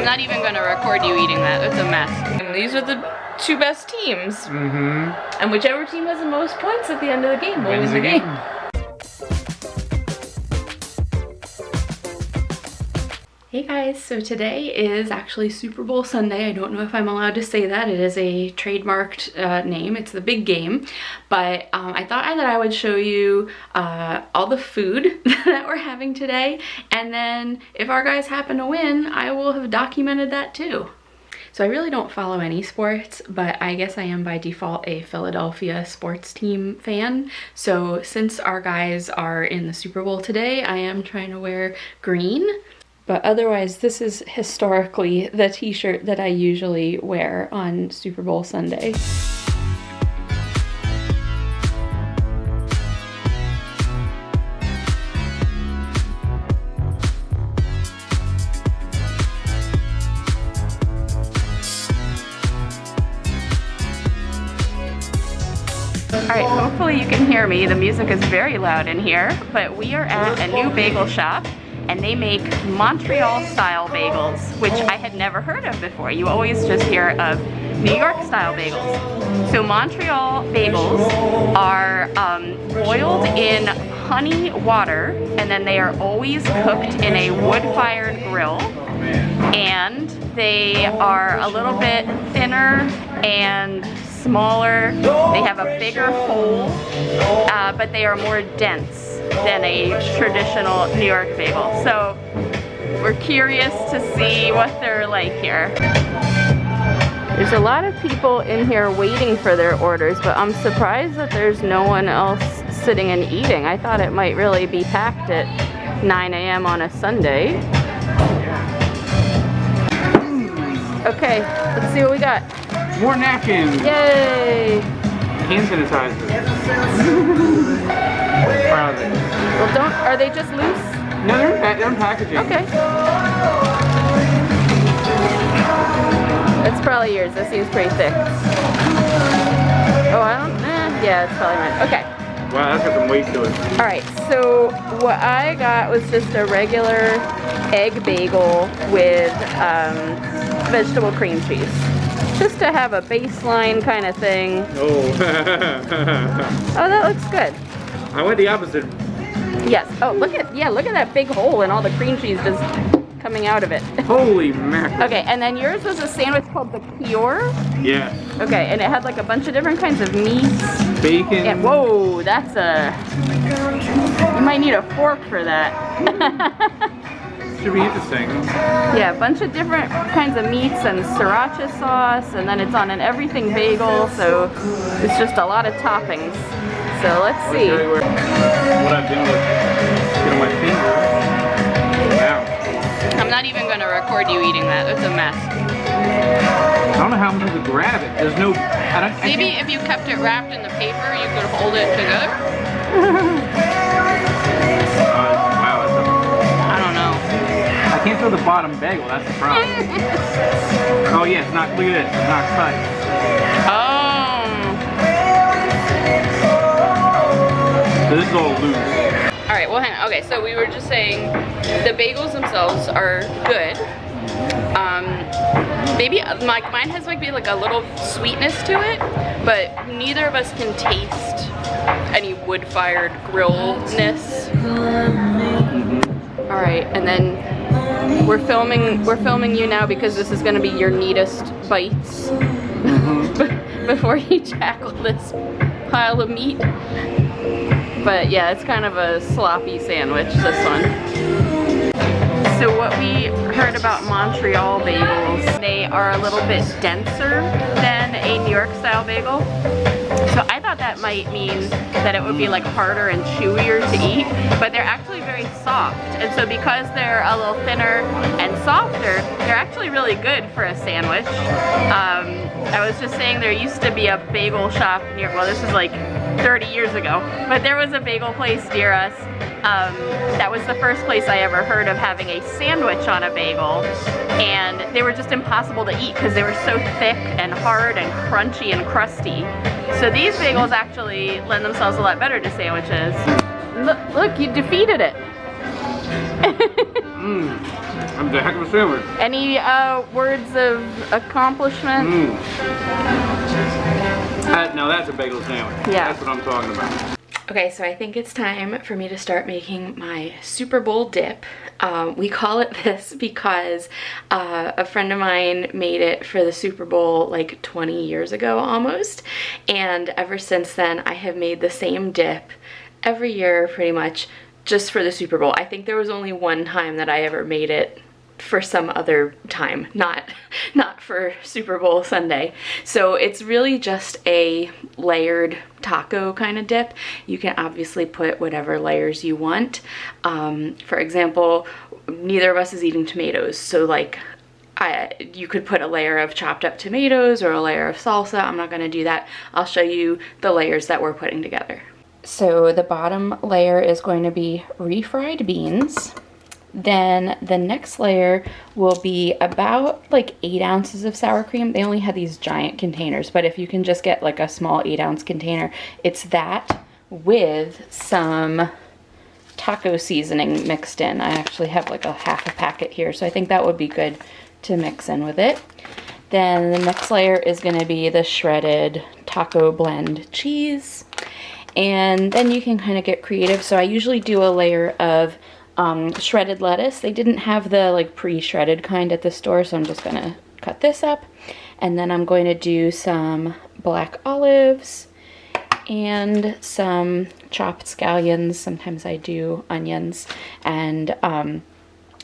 not even gonna record you eating that. It's a mess. And these are the two best teams. Mm-hmm. And whichever team has the most points at the end of the game will win the game. Hey guys, so today is actually Super Bowl Sunday. I don't know if I'm allowed to say that. It is a trademarked name. It's the big game. But I thought that I would show you all the food that we're having today. And then if our guys happen to win, I will have documented that too. So I really don't follow any sports, but I guess I am by default a Philadelphia sports team fan. So since our guys are in the Super Bowl today, I am trying to wear green. But otherwise, this is historically the t-shirt that I usually wear on Super Bowl Sunday. Alright, hopefully you can hear me. The music is very loud in here, but we are at a new bagel shop. And they make Montreal style bagels, which I had never heard of before. You always just hear of New York style bagels. So Montreal bagels are boiled in honey water, and then they are always cooked in a wood-fired grill. And they are a little bit thinner and smaller. They have a bigger hole, but they are more dense than a traditional New York bagel. So we're curious to see what they're like here. There's a lot of people in here waiting for their orders, but I'm surprised that there's no one else sitting and eating. I thought it might really be packed at 9 a.m. on a Sunday. Okay, let's see what we got. More napkins! Yay! Hand sanitizer. Proud of it. Well, are they just loose? No, they're in packaging. Okay. It's probably yours. This seems pretty thick. Oh, yeah, it's probably mine. Okay. Wow, that's got some weight to it. Alright, so what I got was just a regular egg bagel with vegetable cream cheese. Just to have a baseline kind of thing. Oh. Oh, that looks good. I went the opposite. Yes. Oh, look at that big hole and all the cream cheese just coming out of it. Holy mackerel. Okay, and then yours was a sandwich called the Cure? Yeah. Okay, and it had like a bunch of different kinds of meats. Bacon. And whoa, that's you might need a fork for that. Should be interesting. Yeah, a bunch of different kinds of meats and sriracha sauce, and then it's on an everything bagel, so it's just a lot of toppings. So let's see. What I've been with, get on my finger. Wow. I'm not even gonna record you eating that. It's a mess. I don't know how I'm supposed to grab it. There's no. Maybe if you kept it wrapped in the paper, you could hold it together. Wow, I don't know. I can't feel the bottom bagel. That's the problem. Oh yeah, it's not. Look at this. It's not cut. Oh. So this is all loose. Alright, well hang on. Okay, so we were just saying the bagels themselves are good. Maybe mine has like a little sweetness to it, but neither of us can taste any wood-fired grillness. Alright, and then we're filming you now because this is gonna be your neatest bites before you tackle this pile of meat. But yeah, it's kind of a sloppy sandwich, this one. So what we heard about Montreal bagels, they are a little bit denser than a New York style bagel. So I thought that might mean that it would be like harder and chewier to eat, but they're actually very soft. And so because they're a little thinner and softer, they're actually really good for a sandwich. I was just saying there used to be a bagel shop near, well this was like 30 years ago, but there was a bagel place near us. That was the first place I ever heard of having a sandwich on a bagel, and they were just impossible to eat because they were so thick and hard and crunchy and crusty. So these bagels actually lend themselves a lot better to sandwiches. Look, you defeated it. I'm the heck of a sandwich. Any words of accomplishment? Now that's a bagel sandwich. Yeah. That's what I'm talking about. Okay, so I think it's time for me to start making my Super Bowl dip. We call it this because a friend of mine made it for the Super Bowl like 20 years ago almost. And ever since then, I have made the same dip every year pretty much just for the Super Bowl. I think there was only one time that I ever made it for some other time, not for Super Bowl Sunday. So it's really just a layered taco kind of dip. You can obviously put whatever layers you want. For example, neither of us is eating tomatoes, so like you could put a layer of chopped up tomatoes or a layer of salsa. I'm not gonna do that. I'll show you the layers that we're putting together. So the bottom layer is going to be refried beans. Then the next layer will be about like 8 ounces of sour cream. They only had these giant containers, but if you can just get like a small 8-ounce container, it's that with some taco seasoning mixed in. I actually have like a half a packet here, so I think that would be good to mix in with it. Then the next layer is going to be the shredded taco blend cheese. And then you can kind of get creative. So I usually do a layer of shredded lettuce. They didn't have the like pre-shredded kind at the store, so I'm just gonna cut this up. And then I'm going to do some black olives and some chopped scallions. Sometimes I do onions. And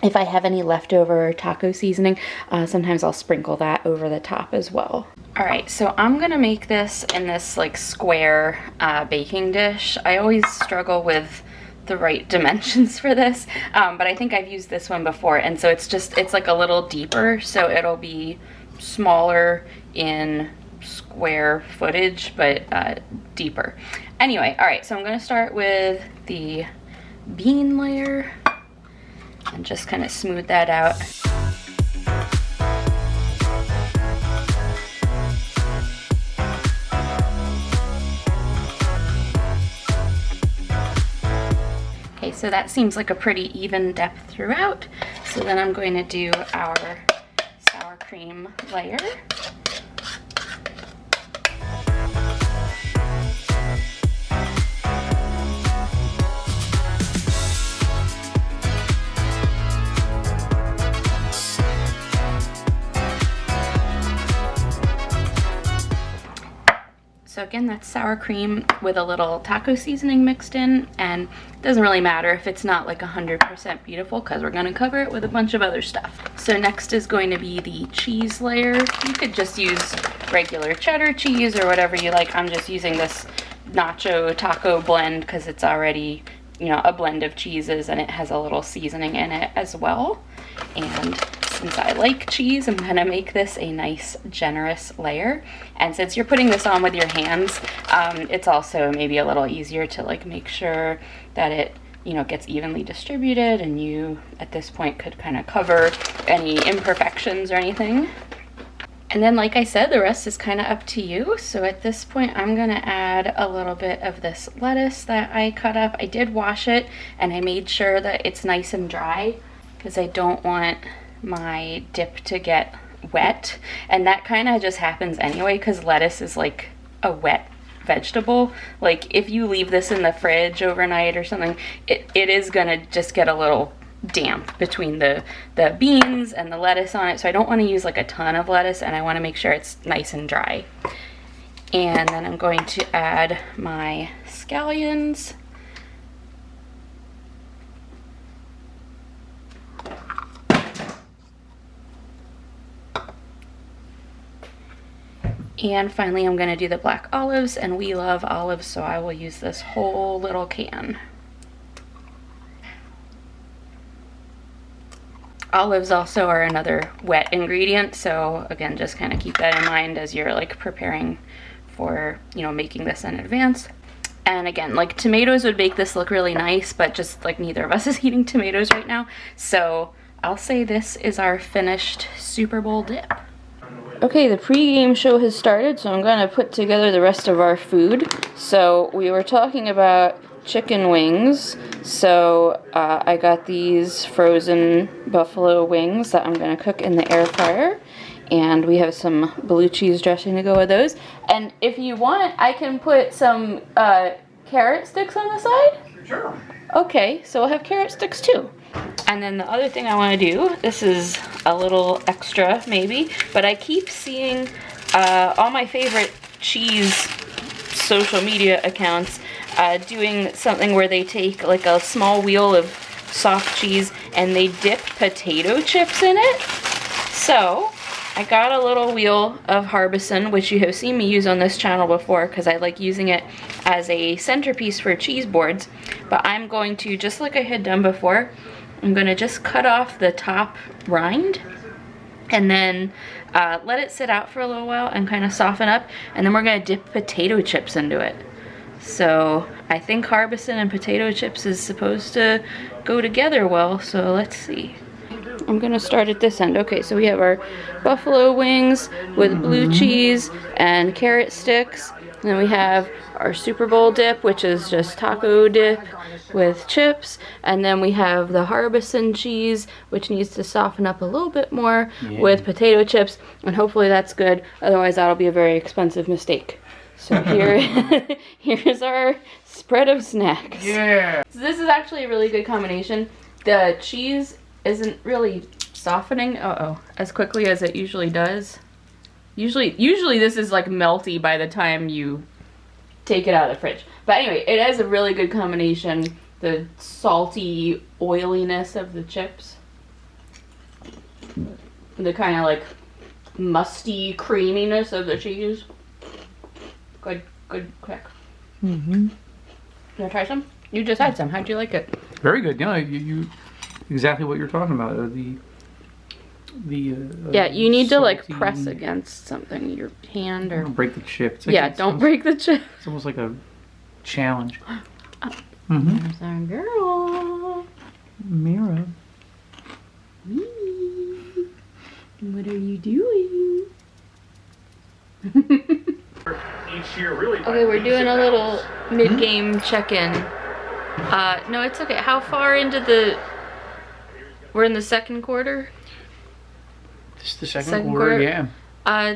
if I have any leftover taco seasoning, sometimes I'll sprinkle that over the top as well. All right, so I'm gonna make this in this like square baking dish. I always struggle with the right dimensions for this, but I think I've used this one before, and so it's like a little deeper, so it'll be smaller in square footage, but deeper. Anyway, all right, so I'm gonna start with the bean layer and just kind of smooth that out. Okay, so that seems like a pretty even depth throughout. So then I'm going to do our sour cream layer. So again, that's sour cream with a little taco seasoning mixed in, and it doesn't really matter if it's not like 100% beautiful because we're gonna cover it with a bunch of other stuff. So next is going to be the cheese layer. You could just use regular cheddar cheese or whatever you like. I'm just using this nacho taco blend because it's already, you know, a blend of cheeses and it has a little seasoning in it as well. And since I like cheese, I'm gonna make this a nice generous layer. And since you're putting this on with your hands, it's also maybe a little easier to like make sure that it, you know, gets evenly distributed, and you at this point could kind of cover any imperfections or anything. And then, like I said, the rest is kind of up to you. So at this point, I'm gonna add a little bit of this lettuce that I cut up. I did wash it, and I made sure that it's nice and dry because I don't want my dip to get wet. And that kind of just happens anyway because lettuce is like a wet vegetable. Like if you leave this in the fridge overnight or something, it is gonna just get a little damp between the beans and the lettuce on it. So I don't want to use like a ton of lettuce, and I want to make sure it's nice and dry. And then I'm going to add my scallions. And finally, I'm going to do the black olives, and we love olives, so I will use this whole little can. Olives also are another wet ingredient, so again, just kind of keep that in mind as you're like preparing for, you know, making this in advance. And again, like tomatoes would make this look really nice, but just like neither of us is eating tomatoes right now. So I'll say this is our finished Super Bowl dip. Okay, the pre-game show has started, so I'm gonna put together the rest of our food. So we were talking about chicken wings. So I got these frozen buffalo wings that I'm gonna cook in the air fryer. And we have some blue cheese dressing to go with those. And if you want, I can put some carrot sticks on the side. Sure. Okay, so we'll have carrot sticks too. And then the other thing I want to do, this is a little extra maybe, but I keep seeing all my favorite cheese social media accounts doing something where they take like a small wheel of soft cheese and they dip potato chips in it. So I got a little wheel of Harbison, which you have seen me use on this channel before because I like using it as a centerpiece for cheese boards. But I'm going to, just like I had done before, I'm going to just cut off the top rind and then let it sit out for a little while and kind of soften up. And then we're going to dip potato chips into it. So I think Harbison and potato chips is supposed to go together well, so let's see. I'm gonna start at this end. Okay, so we have our buffalo wings with blue cheese and carrot sticks. And then we have our Super Bowl dip, which is just taco dip with chips. And then we have the Harbison cheese, which needs to soften up a little bit more with potato chips. And hopefully that's good. Otherwise, that'll be a very expensive mistake. So here's our spread of snacks. Yeah. So this is actually a really good combination. The cheese isn't really softening as quickly as it usually does. Usually this is like melty by the time you take it out of the fridge. But anyway, it has a really good combination. The salty oiliness of the chips. The kind of like musty creaminess of the cheese. Good crack. Mm-hmm. You wanna try some? You just had some. How'd you like it? Very good. Yeah, you exactly what you're talking about. Yeah, you need to like press against something, your hand or. Don't break the chip. It's like Yeah, don't break the chip. It's almost like a challenge. There's our girl. Mira. Wee. What are you doing? Okay, we're doing a little mid-game check-in. No, it's okay. How far into the... We're in the second quarter? This is the second quarter, yeah.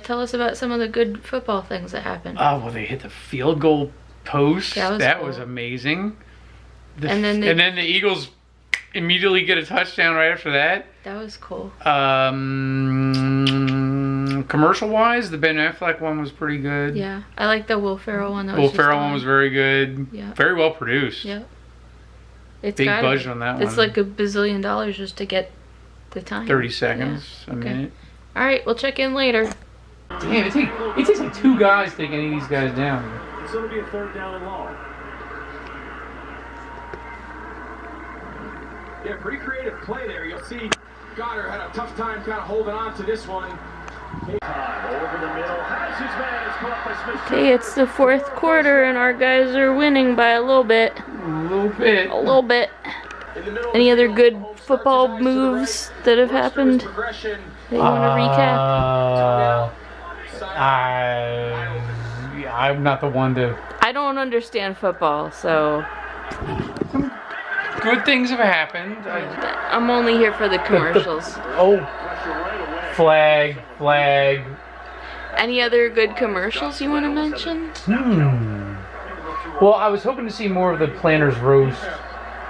Tell us about some of the good football things that happened. Oh, well, they hit the field goal post. That was amazing. And then the Eagles immediately get a touchdown right after that. That was cool. Commercial-wise, the Ben Affleck one was pretty good. Yeah, I like the Will Ferrell one. Will Ferrell one was very good. Yeah. Very well produced. Yeah. It's big budget on that one. It's like $1 bazillion just to get the time. 30 seconds, a minute. All right, we'll check in later. Damn, it takes like 2 guys to take any of these guys down. It's going to be a 3rd down and long. Yeah, pretty creative play there. You'll see Goddard had a tough time kind of holding on to this one. Over the middle, has his man, is caught by Smith. Okay, it's the 4th quarter and our guys are winning by a little bit. A little bit. Any other good football moves that have happened that you want to recap? I'm not the one to... I don't understand football, so... Good things have happened. I'm only here for the commercials. Flag. Any other good commercials you want to mention? Well, I was hoping to see more of the Planters roast.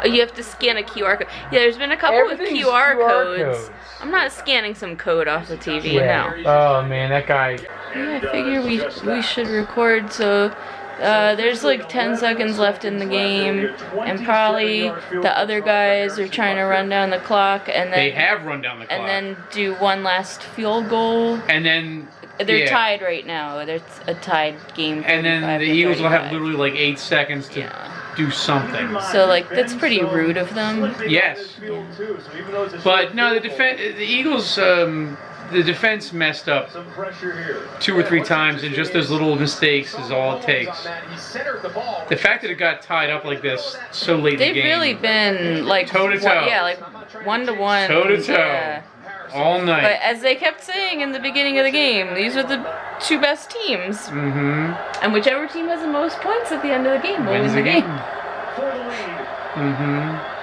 Oh, you have to scan a QR code. Yeah, there's been a couple with QR codes. I'm not scanning some code off the TV now. Oh man, that guy. Yeah, I figure we should record, so there's like 10 seconds left in the game, and probably the other guys are trying to run down the clock, and then they have run down the clock, and then do one last field goal, and then they're tied right now. It's a tied game. And then the Eagles will have literally like 8 seconds to do something. So like that's pretty rude of them. Yes, but no, the Eagles. The defense messed up 2 or 3 times, and just those little mistakes is all it takes. The fact that it got tied up like this so late in the game. They've really been like toe-to-toe. Yeah, like 1-to-1. Toe-to-toe. Yeah. All night. But as they kept saying in the beginning of the game, these are the 2 best teams. Mm-hmm. And whichever team has the most points at the end of the game will win the game. Mm-hmm.